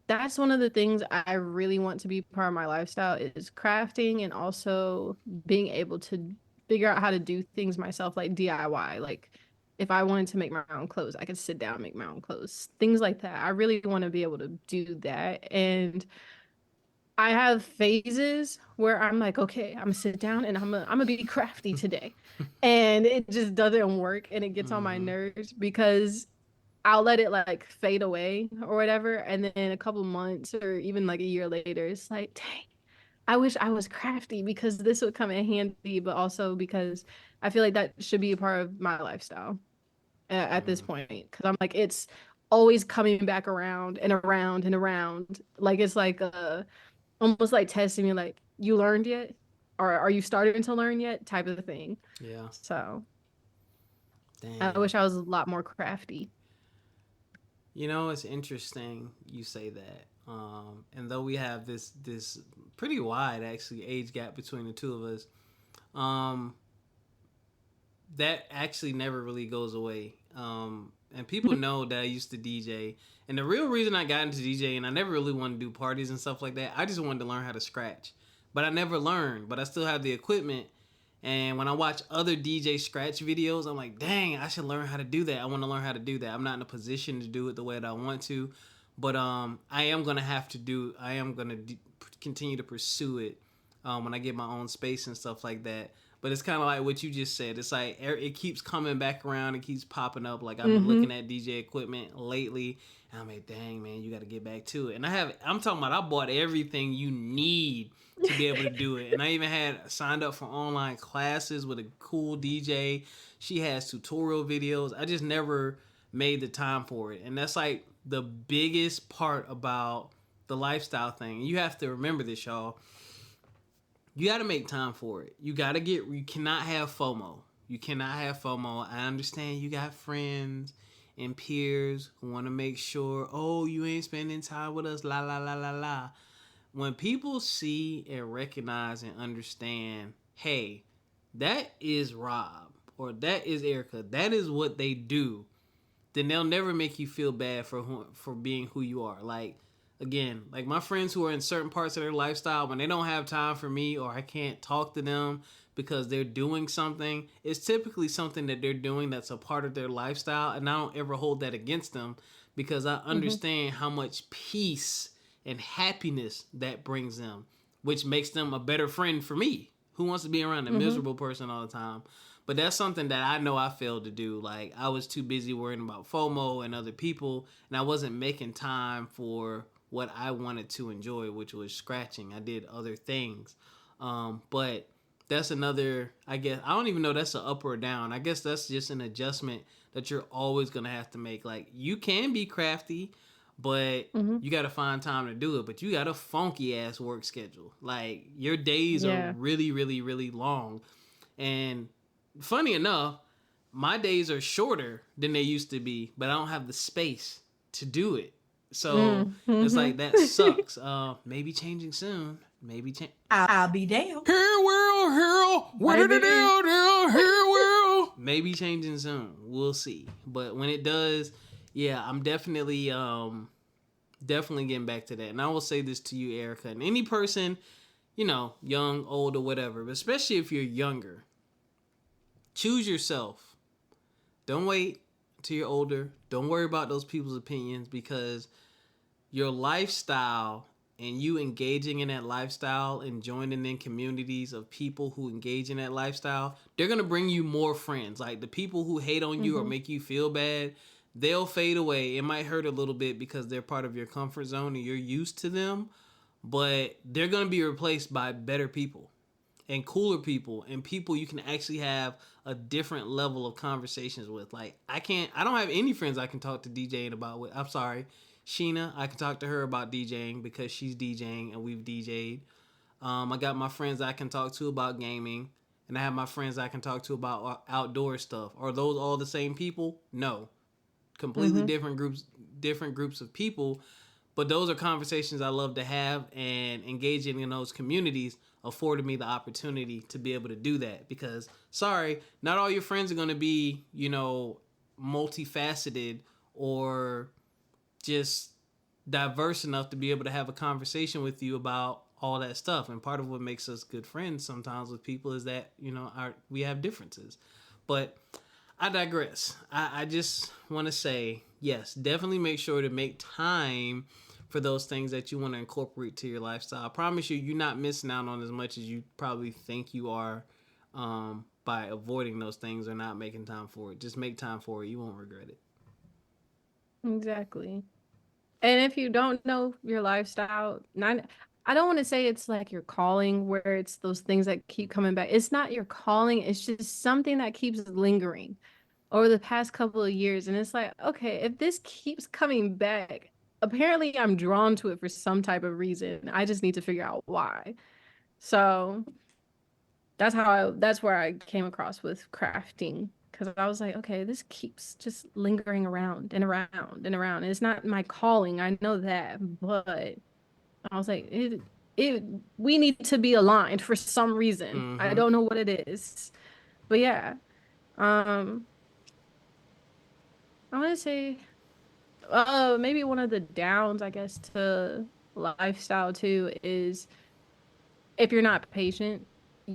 that's one of the things I really want to be part of my lifestyle is crafting, and also being able to figure out how to do things myself, like DIY. Like if I wanted to make my own clothes, I could sit down and make my own clothes. Things like that. I really want to be able to do that. And I have phases where I'm like, okay, I'm gonna sit down and I'm gonna be crafty today. And it just doesn't work, and it gets on my Mm-hmm. nerves because I'll let it like fade away or whatever. And then a couple months or even like a year later, it's like, dang, I wish I was crafty because this would come in handy, but also because I feel like that should be a part of my lifestyle at this point. Because I'm like, it's always coming back around and around and around. Like, it's like almost like testing me, like, you learned yet? Or are you starting to learn yet? Type of thing. Yeah. So I Dang. wish I was a lot more crafty. You know, it's interesting you say that. And though we have this pretty wide actually age gap between the two of us, um, that actually never really goes away. And people know that I used to DJ, and the real reason I got into DJing, I never really wanted to do parties and stuff like that. I just wanted to learn how to scratch, but I never learned. But I still have the equipment. And when I watch other DJ scratch videos, I'm like, dang, I should learn how to do that. I want to learn how to do that. I'm not in a position to do it the way that I want to, but I am gonna have to do. I am gonna continue to pursue it when I get my own space and stuff like that. But it's kind of like what you just said. It's like it keeps coming back around. It keeps popping up. Like, I've been Mm-hmm. looking at DJ equipment lately, and I'm like, dang, man, you got to get back to it. And I'm talking about, I bought everything you need to be able to do it. And I even had signed up for online classes with a cool DJ. She has tutorial videos. I just never made the time for it. And that's like the biggest part about the lifestyle thing. You have to remember this, y'all. You got to make time for it. You cannot have FOMO. You cannot have FOMO. I understand you got friends and peers who want to make sure, oh, you ain't spending time with us, la, la, la, la, la. When people see and recognize and understand, hey, that is Rob or that is Ericca, that is what they do, then they'll never make you feel bad for being who you are. Like, again, like my friends who are in certain parts of their lifestyle, when they don't have time for me or I can't talk to them because they're doing something, it's typically something that they're doing that's a part of their lifestyle, and I don't ever hold that against them because I Mm-hmm. understand how much peace and happiness that brings them, which makes them a better friend for me. Who wants to be around a Mm-hmm. miserable person all the time? But that's something that I know I failed to do. Like, I was too busy worrying about FOMO and other people, and I wasn't making time for what I wanted to enjoy, which was scratching. I did other things. But that's another, I guess, I don't even know that's an up or down. I guess that's just an adjustment that you're always going to have to make. Like, you can be crafty, but Mm-hmm. you got to find time to do it. But you got a funky ass work schedule. Like your days are really, really, really long. And funny enough, my days are shorter than they used to be, but I don't have the space to do it. So it's like that sucks. Maybe changing soon. Maybe change. I'll be damned. Here, world, what did it do? Here, world. Maybe changing soon. We'll see. But when it does, yeah, I'm definitely getting back to that. And I will say this to you, Ericca, and any person, you know, young, old, or whatever, but especially if you're younger, choose yourself. Don't wait till you're older. Don't worry about those people's opinions, because your lifestyle and you engaging in that lifestyle and joining in communities of people who engage in that lifestyle, they're going to bring you more friends. Like the people who hate on you or make you feel bad, they'll fade away. It might hurt a little bit because they're part of your comfort zone and you're used to them, but they're going to be replaced by better people and cooler people and people you can actually have a different level of conversations with. Like I don't have any friends I can talk to DJing about with. I'm sorry, Sheena, I can talk to her about DJing because she's DJing and we've DJ'd. I got my friends I can talk to about gaming, and I have my friends I can talk to about outdoor stuff. Are those all the same people? No, completely different groups of people. But those are conversations I love to have, and engaging in those communities afforded me the opportunity to be able to do that. Because, sorry, not all your friends are going to be, you know, multifaceted or just diverse enough to be able to have a conversation with you about all that stuff. And part of what makes us good friends sometimes with people is that, you know, we have differences. But I digress. I just want to say, yes, definitely make sure to make time for those things that you want to incorporate to your lifestyle. I promise you, you're not missing out on as much as you probably think you are by avoiding those things or not making time for it. Just make time for it. You won't regret it. Exactly. And if you don't know your lifestyle, I don't want to say it's like your calling where it's those things that keep coming back. It's not your calling. It's just something that keeps lingering over the past couple of years. And it's like, okay, if this keeps coming back, apparently I'm drawn to it for some type of reason. I just need to figure out why. So that's where I came across with crafting. Because I was like, okay, this keeps just lingering around and around and around. And it's not my calling, I know that, but I was like, we need to be aligned for some reason. I don't know what it is. But yeah. I want to say maybe one of the downs, I guess, to lifestyle too is if you're not patient,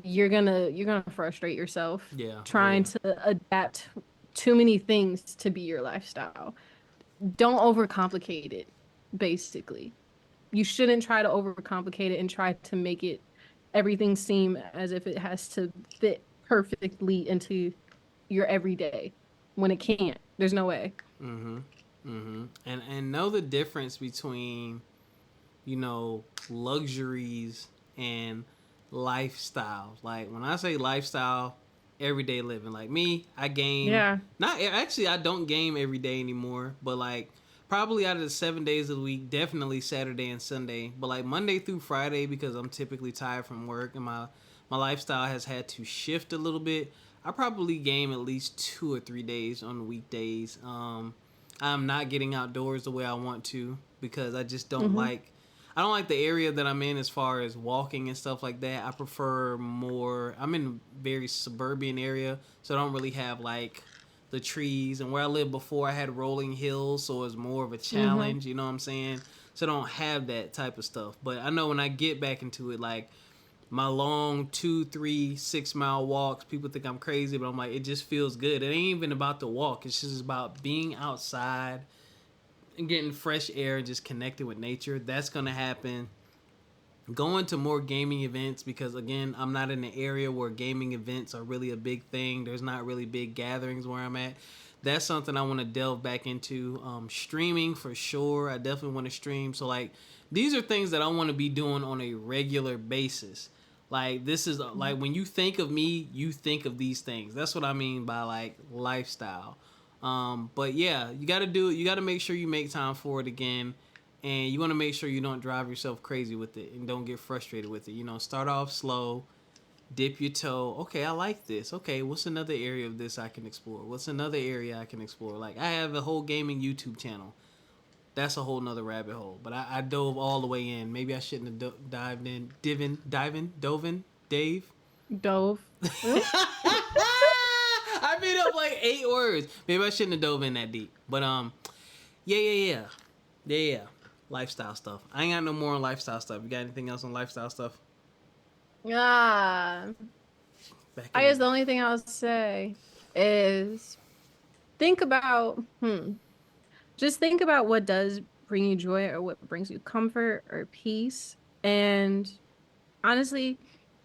you're gonna frustrate yourself trying to adapt too many things to be your lifestyle. Don't overcomplicate it, basically. You shouldn't try to overcomplicate it and try to make it everything seem as if it has to fit perfectly into your everyday when it can't. There's no way. And know the difference between, you know, luxuries and lifestyles. Like when I say lifestyle, everyday living. Like me, I game. Yeah. Not actually, I don't game every day anymore. But like probably out of the 7 days of the week, definitely Saturday and Sunday. But like Monday through Friday, because I'm typically tired from work and my lifestyle has had to shift a little bit. I probably game at least 2 or 3 days on the weekdays. I'm not getting outdoors the way I want to because I just don't like. I don't like the area that I'm in as far as walking and stuff like that. I prefer more. I'm in a very suburban area, so I don't really have like the trees. And where I lived before, I had rolling hills, so it's more of a challenge. You know what I'm saying? So I don't have that type of stuff. But I know when I get back into it, like my long 2, 3, 6 mile walks, people think I'm crazy, but I'm like, it just feels good. It ain't even about the walk. It's just about being outside and getting fresh air and just connecting with nature. That's going to happen. Going to more gaming events because, again, I'm not in the area where gaming events are really a big thing. There's not really big gatherings where I'm at. That's something I want to delve back into. Streaming for sure. I definitely want to stream. So, like, these are things that I want to be doing on a regular basis. Like, this is, like, when you think of me, you think of these things. That's what I mean by, like, lifestyle. But yeah, you got to do it. You got to make sure you make time for it again. And you want to make sure you don't drive yourself crazy with it and don't get frustrated with it. You know, start off slow, dip your toe. Okay, I like this. Okay, what's another area of this I can explore? What's another area I can explore? Like, I have a whole gaming YouTube channel. That's a whole nother rabbit hole. But I dove all the way in. Maybe I shouldn't have dived in. Dove in, Dave. Dove. I made up like 8 words. Maybe I shouldn't have dove in that deep. But yeah. Lifestyle stuff. I ain't got no more on lifestyle stuff. You got anything else on lifestyle stuff? I guess the only thing I'll say is think about just think about what does bring you joy or what brings you comfort or peace. And honestly,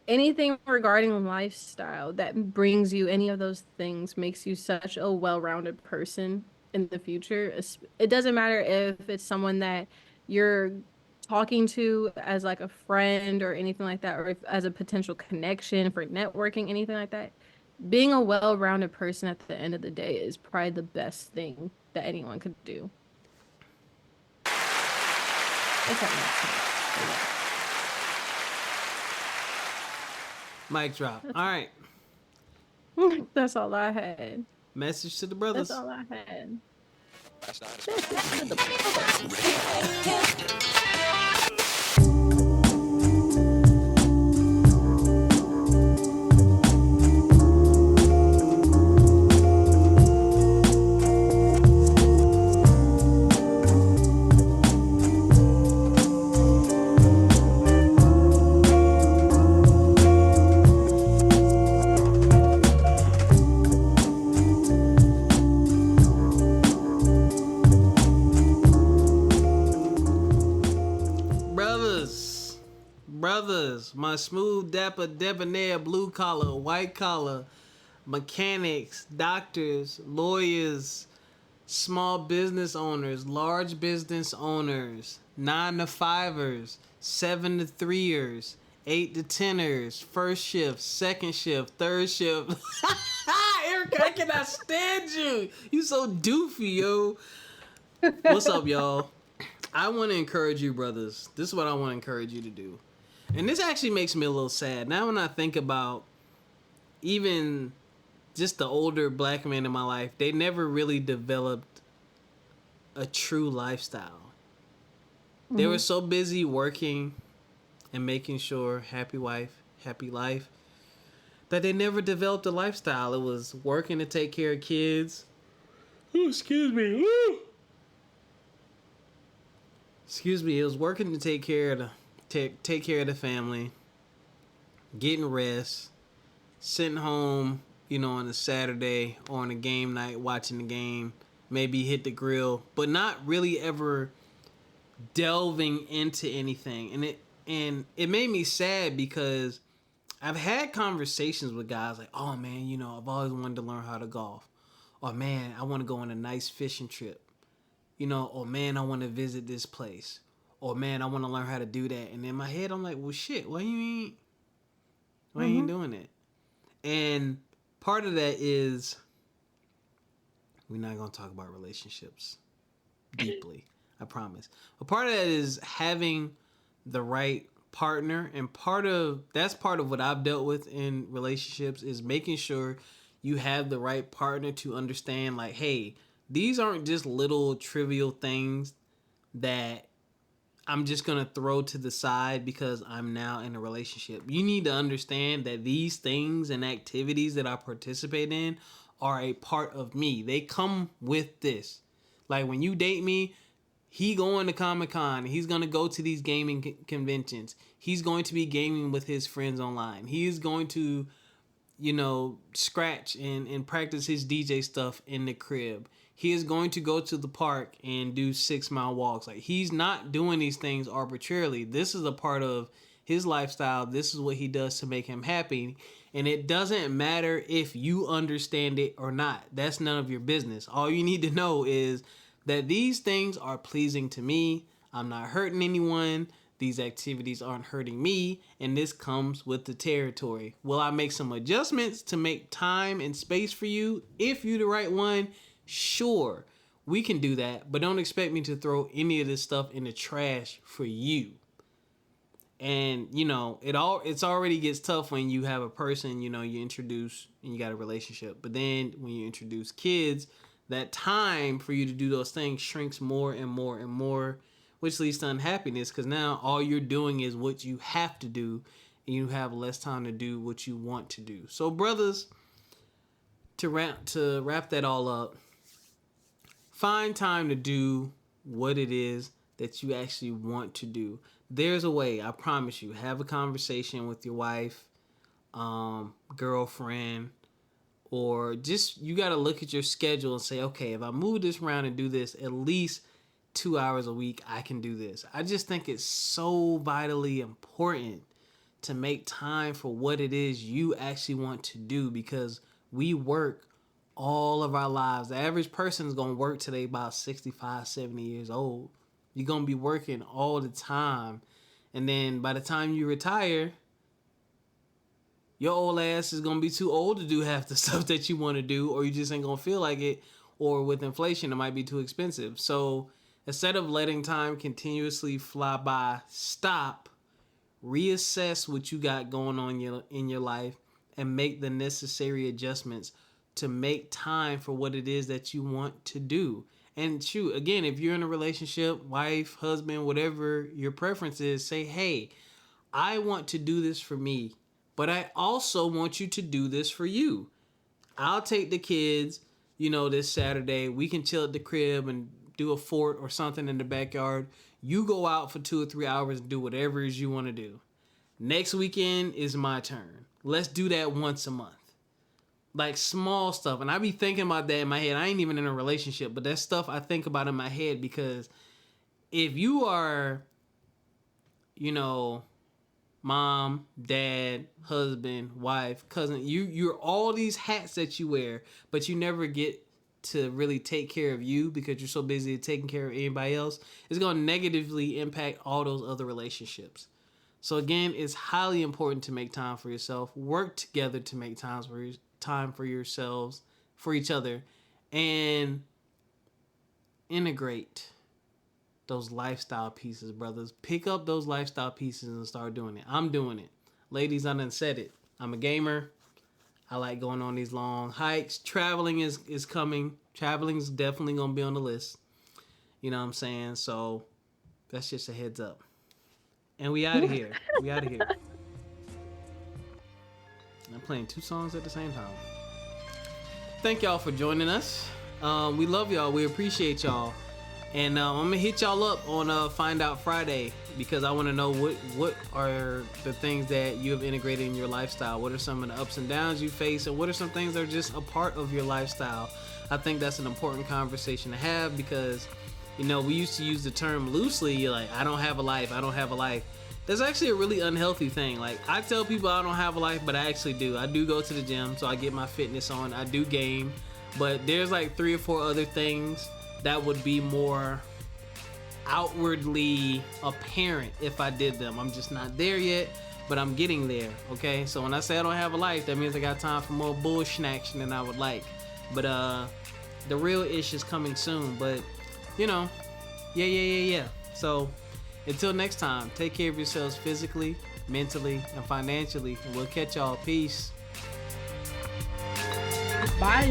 anything regarding lifestyle that brings you any of those things makes you such a well-rounded person in the future. It doesn't matter if it's someone that you're talking to as like a friend or anything like that, or if as a potential connection for networking, anything like that. Being a well-rounded person at the end of the day is probably the best thing that anyone could do. If that Mic drop. All right. makes sense. That's all I had. Message to the brothers. That's all I had. Brothers, my smooth, dapper, debonair, blue collar, white collar, mechanics, doctors, lawyers, small business owners, large business owners, 9-to-5ers, 7-to-3ers, 8-to-10ers, first shift, second shift, third shift. Ericca, I cannot stand you. You so doofy, yo. What's up, y'all? I want to encourage you, brothers. This is what I want to encourage you to do. And this actually makes me a little sad. Now when I think about even just the older black men in my life, they never really developed a true lifestyle. Mm-hmm. They were so busy working and making sure happy wife, happy life, that they never developed a lifestyle. It was working to take care of kids. Oh, excuse me. Excuse me. It was working to take care of the family, getting rest, sitting home, on a Saturday or on a game night, watching the game, maybe hit the grill, but not really ever delving into anything. And it made me sad because I've had conversations with guys like, oh man, I've always wanted to learn how to golf. Or man, I want to go on a nice fishing trip. Or man, I want to visit this place. Or man, I want to learn how to do that. And in my head, I'm like, well, shit, why you ain't doing it? And part of that is, we're not going to talk about relationships deeply, I promise. But part of that is having the right partner. And that's part of what I've dealt with in relationships is making sure you have the right partner to understand, like, hey, these aren't just little trivial things that I'm just going to throw to the side because I'm now in a relationship. You need to understand that these things and activities that I participate in are a part of me. They come with this. Like when you date me, he going to Comic-Con. He's going to go to these gaming conventions. He's going to be gaming with his friends online. He is going to, scratch and practice his DJ stuff in the crib. He is going to go to the park and do 6-mile walks. Like, he's not doing these things arbitrarily. This is a part of his lifestyle. This is what he does to make him happy. And it doesn't matter if you understand it or not. That's none of your business. All you need to know is that these things are pleasing to me. I'm not hurting anyone. These activities aren't hurting me. And this comes with the territory. Will I make some adjustments to make time and space for you? If you're the right one, Sure, we can do that, but don't expect me to throw any of this stuff in the trash for you. And it's already gets tough when you have a person, you introduce and you got a relationship. But then when you introduce kids, that time for you to do those things shrinks more and more and more, which leads to unhappiness, because now all you're doing is what you have to do, and you have less time to do what you want to do. So, brothers, to wrap that all up, find time to do what it is that you actually want to do. There's a way, I promise you. Have a conversation with your wife, girlfriend, or just, you got to look at your schedule and say, okay, if I move this around and do this at least 2 hours a week, I can do this. I just think it's so vitally important to make time for what it is you actually want to do, because we work all of our lives. The average person is going to work today about 65, 70 years old. You're going to be working all the time. And then by the time you retire, your old ass is going to be too old to do half the stuff that you want to do, or you just ain't going to feel like it, or with inflation, it might be too expensive. So instead of letting time continuously fly by, stop, reassess what you got going on in your life, and make the necessary adjustments to make time for what it is that you want to do. And shoot, again, if you're in a relationship, wife, husband, whatever your preference is, say, hey, I want to do this for me, but I also want you to do this for you. I'll take the kids, this Saturday. We can chill at the crib and do a fort or something in the backyard. You go out for 2 or 3 hours and do whatever it is you want to do. Next weekend is my turn. Let's do that once a month. Like small stuff. And I be thinking about that in my head. I ain't even in a relationship, but that's stuff I think about in my head, because if you are, mom, dad, husband, wife, cousin, you're all these hats that you wear, but you never get to really take care of you because you're so busy taking care of anybody else, it's going to negatively impact all those other relationships. So again, it's highly important to make time for yourself. Work together to make time for yourselves, for each other, and integrate those lifestyle pieces, brothers. Pick up those lifestyle pieces and start doing it. I'm doing it. Ladies, I done said it. I'm a gamer. I like going on these long hikes. Traveling is coming. Traveling is definitely going to be on the list. You know what I'm saying? So that's just a heads up. And we out of here. I'm playing 2 songs at the same time. Thank y'all for joining us. We love y'all. We appreciate y'all. And I'm going to hit y'all up on Find Out Friday, because I want to know what are the things that you have integrated in your lifestyle. What are some of the ups and downs you face, and what are some things that are just a part of your lifestyle? I think that's an important conversation to have, because, we used to use the term loosely, like, I don't have a life. That's actually a really unhealthy thing. Like, I tell people I don't have a life, but I actually do. I do go to the gym, so I get my fitness on. I do game. But there's like 3 or 4 other things that would be more outwardly apparent if I did them. I'm just not there yet, but I'm getting there, okay? So when I say I don't have a life, that means I got time for more bullshit action than I would like. But the real ish is coming soon. But, yeah. So until next time, take care of yourselves physically, mentally, and financially. And we'll catch y'all. Peace. Bye.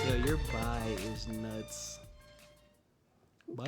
Yo, your bye is nuts.